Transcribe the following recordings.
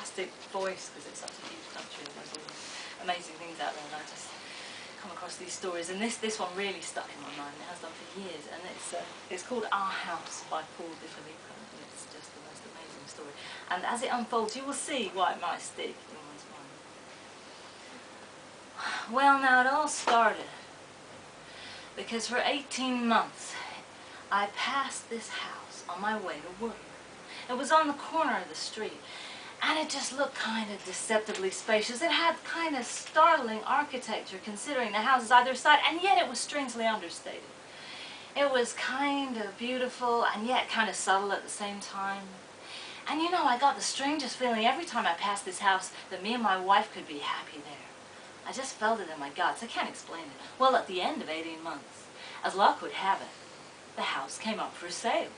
fantastic voice, because it's such a huge country and there's all these amazing things out there, and I just come across these stories. And this one really stuck in my mind. It has done for years, and it's called Our House by Paul Di Filippo, and it's just the most amazing story. And as it unfolds, you will see why it might stick in one's mind. Well, now it all started because for 18 months I passed this house on my way to work. It was on the corner of the street, and it just looked kind of deceptively spacious. It had kind of startling architecture considering the houses either side, and yet it was strangely understated. It was kind of beautiful and yet kind of subtle at the same time. And you know, I got the strangest feeling every time I passed this house that me and my wife could be happy there. I just felt it in my guts. I can't explain it. Well, at the end of 18 months, as luck would have it, the house came up for sale.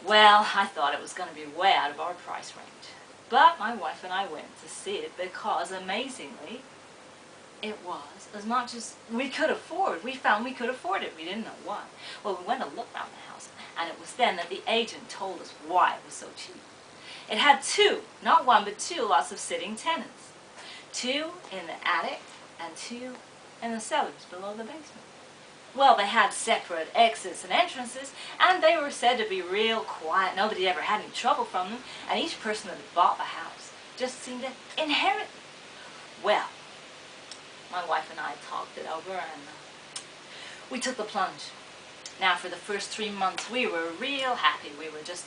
Well, I thought it was going to be way out of our price range. But my wife and I went to see it because, amazingly, it was as much as we could afford. We found we could afford it. We didn't know why. Well, we went to look around the house, and it was then that the agent told us why it was so cheap. It had two, not one, but two lots of sitting tenants. Two in the attic and two in the cellars below the basement. Well, they had separate exits and entrances, and they were said to be real quiet. Nobody ever had any trouble from them, and each person that had bought the house just seemed to inherit it. Well, my wife and I talked it over, and we took the plunge. Now, for the first 3 months, we were real happy. We were just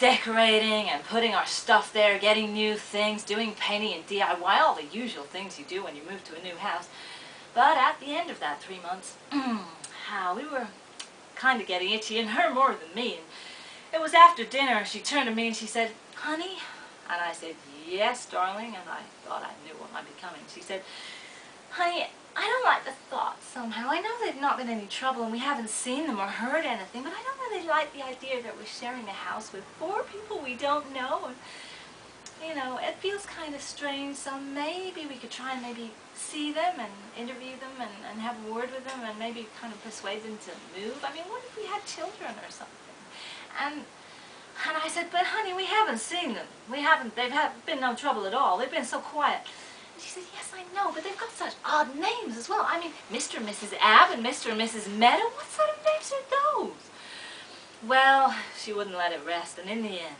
decorating and putting our stuff there, getting new things, doing painting and DIY, all the usual things you do when you move to a new house. But at the end of that 3 months, we were kind of getting itchy, and her more than me. And it was after dinner, she turned to me and she said, "Honey?" And I said, "Yes, darling," and I thought I knew what might be coming. She said, "Honey, I don't like the thought somehow. I know they've not been any trouble and we haven't seen them or heard anything, but I don't really like the idea that we're sharing a house with 4 people we don't know. And, you know, it feels kind of strange, so maybe we could try and maybe see them and interview them and have a word with them and maybe kind of persuade them to move. I mean, what if we had children or something?" And I said, "But honey, we haven't seen them. They've been no trouble at all. They've been so quiet." And she said, "Yes, I know, but they've got such odd names as well. I mean, Mr. and Mrs. Ab and Mr. and Mrs. Meadow. What sort of names are those?" Well, she wouldn't let it rest, and in the end,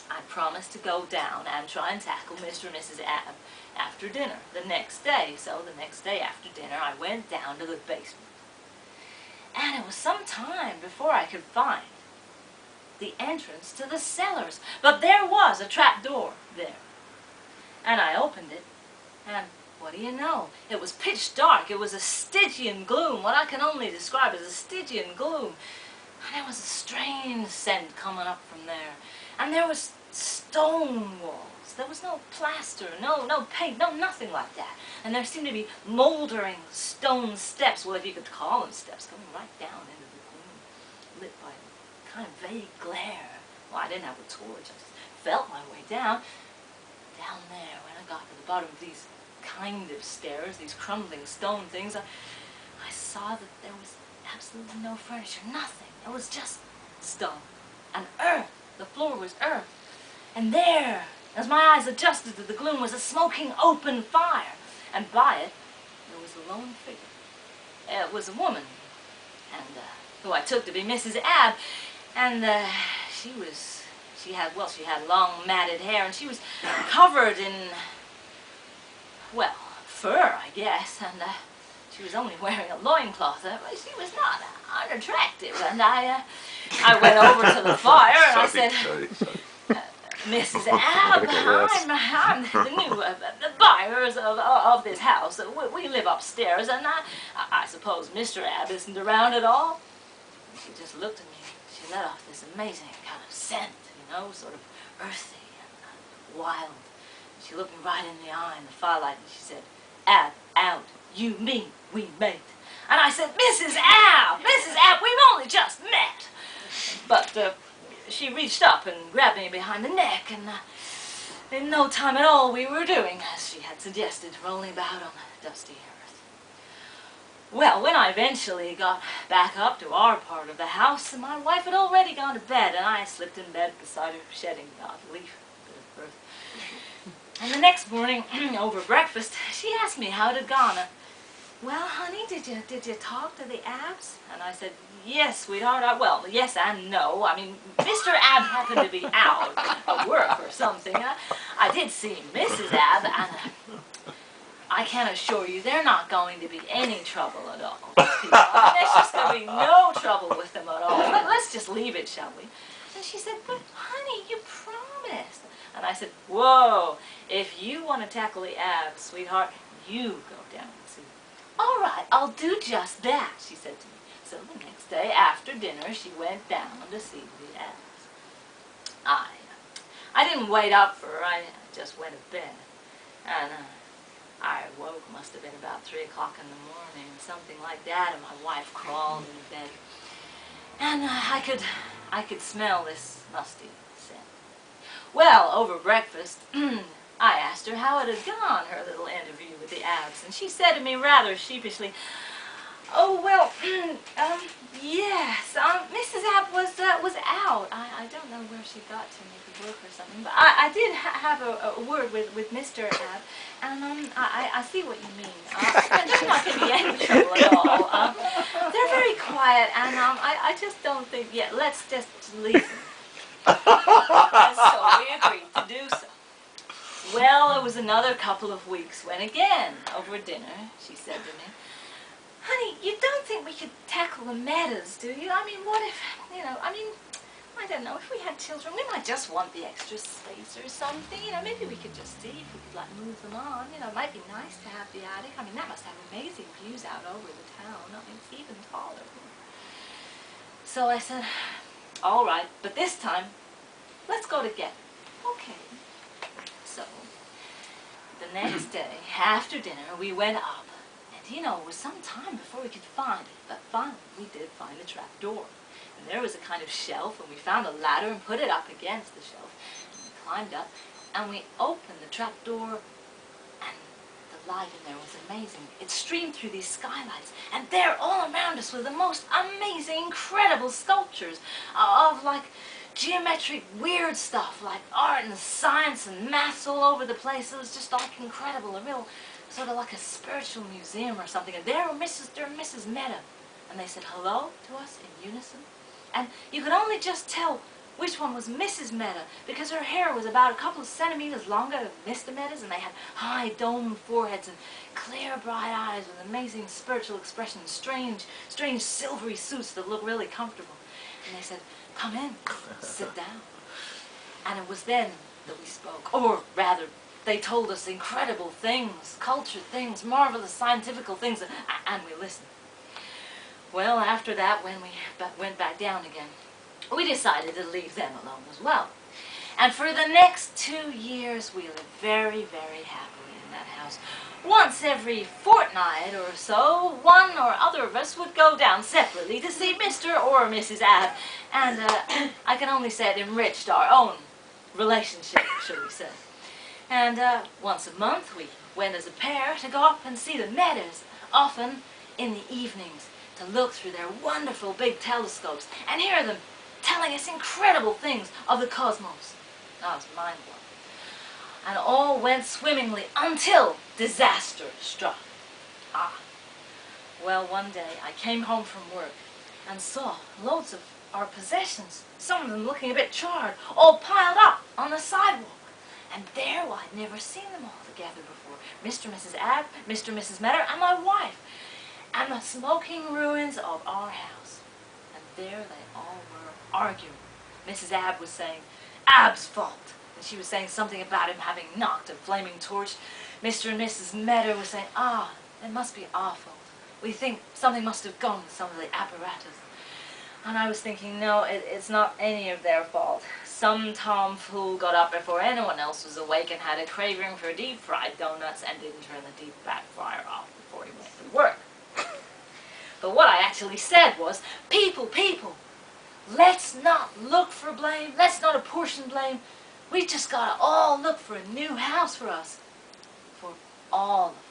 I promised to go down and try and tackle Mr. and Mrs. Ab after dinner the next day. So the next day after dinner, I went down to the basement. And it was some time before I could find the entrance to the cellars. But there was a trap door there. And I opened it, and what do you know? It was pitch dark. It was a Stygian gloom, what I can only describe as a Stygian gloom. And there was a strange scent coming up from there. And there was stone walls. There was no plaster, no paint, nothing like that. And there seemed to be moldering stone steps, well, if you could call them steps, going right down into the gloom, lit by a kind of vague glare. Well, I didn't have a torch. I just felt my way down. Down there, when I got to the bottom of these kind of stairs, these crumbling stone things, I saw that there was absolutely no furniture, nothing. It was just stone and earth. The floor was earth. And there, as my eyes adjusted to the gloom, was a smoking open fire. And by it, there was a lone figure. It was a woman, and who I took to be Mrs. Ab. And she had long matted hair, and she was covered in, well, fur, I guess, and she was only wearing a loincloth. She was not unattractive, and I went over to the fire, and I said, "Mrs. Ab, I'm the new buyers of this house. We live upstairs, and I suppose Mr. Ab isn't around at all?" And she just looked at me. She let off this amazing kind of scent, you know, sort of earthy and wild. She looked me right in the eye in the firelight, and she said, "Ab, out, you, me, we mate." And I said, Mrs. Ab, we've only just met." But she reached up and grabbed me behind the neck, and in no time at all we were doing as she had suggested, rolling about on the dusty earth. Well, when I eventually got back up to our part of the house, my wife had already gone to bed, and I slipped in bed beside her, shedding not a leaf, a bit of earth. And the next morning, over breakfast, she asked me how it had gone. Well, honey, did you talk to the Abbs? And I said, yes, sweetheart. Well, yes and no. I mean, Mr. Abb happened to be out at work or something. I did see Mrs. Abb, and I can assure you they're not going to be any trouble at all. I mean, there's just going to be no trouble with them at all. Let's just leave it, shall we? And she said, but honey, you promised. And I said, whoa, if you want to tackle the Abbs, sweetheart, you go down and see them. All right, I'll do just that, she said to me. So the next day after dinner, she went down to see the Abbs. I didn't wait up for her. I just went to bed. And I woke, must have been about 3 o'clock in the morning, something like that, and my wife crawled into bed. And I could smell this musty scent. Well, over breakfast, I asked her how it had gone, her little interview with the Abbs, and she said to me rather sheepishly, oh, well, yes, Mrs. Abb was out. I don't know where she got to, maybe work or something, but I did have a word with Mr. Abb, and I see what you mean. There's not going to be any trouble at all. They're very quiet, and I just don't think, yeah, let's just leave them. And so we agreed to do so. Well, it was another couple of weeks when again, over dinner, she said to me, honey, you don't think we could tackle the Meadows, do you? I mean, what if, I don't know, if we had children, we might just want the extra space or something. Maybe we could just see if we could, move them on. It might be nice to have the attic. I mean, that must have amazing views out over the town. I mean, it's even taller. So I said, all right, but this time, let's go together. Okay. So, the next day, after dinner, we went up. And, it was some time before we could find it. But finally, we did find the trap door. And there was a kind of shelf, and we found a ladder and put it up against the shelf. And we climbed up, and we opened the trap door, and the light in there was amazing. It streamed through these skylights, and there, all around us, were the most amazing, incredible sculptures of, geometric weird stuff, like art and science and maths all over the place. It was just incredible, a real sort of like a spiritual museum or something. And there were Mr. and Mrs. Meadow, and they said hello to us in unison. And you could only just tell which one was Mrs. Meadow, because her hair was about a couple of centimeters longer than Mr. Meadow's, and they had high domed foreheads and clear bright eyes with amazing spiritual expressions, strange silvery suits that looked really comfortable. And they said, come in, sit down. And it was then that we spoke, or rather, they told us incredible things, cultured things, marvelous scientific things, and we listened. Well, after that, when we went back down again, we decided to leave them alone as well. And for the next 2 years, we lived very, very happily in that house. Once every fortnight or so, one or other of us would go down separately to see Mr. or Mrs. Abb, and I can only say it enriched our own relationship, shall we say. And once a month, we went as a pair to go up and see the Meadows, often in the evenings, to look through their wonderful big telescopes and hear them telling us incredible things of the cosmos. That was mind-blowing. And all went swimmingly until disaster struck. Well, one day I came home from work and saw loads of our possessions, some of them looking a bit charred, all piled up on the sidewalk. And there, I'd never seen them all together before. Mr. and Mrs. Abb, Mr. and Mrs. Meadow, and my wife. And the smoking ruins of our house. And there they all were arguing. Mrs. Abb was saying, Abb's fault. And she was saying something about him having knocked a flaming torch. Mr. and Mrs. Meadow were saying, it must be our fault. We think something must have gone with some of the apparatus. And I was thinking, no, it's not any of their fault. Some tomfool got up before anyone else was awake and had a craving for deep-fried donuts and didn't turn the deep backfire off before he went to work. But what I actually said was, people, let's not look for blame. Let's not apportion blame. We just gotta all look for a new house for us. For all of us.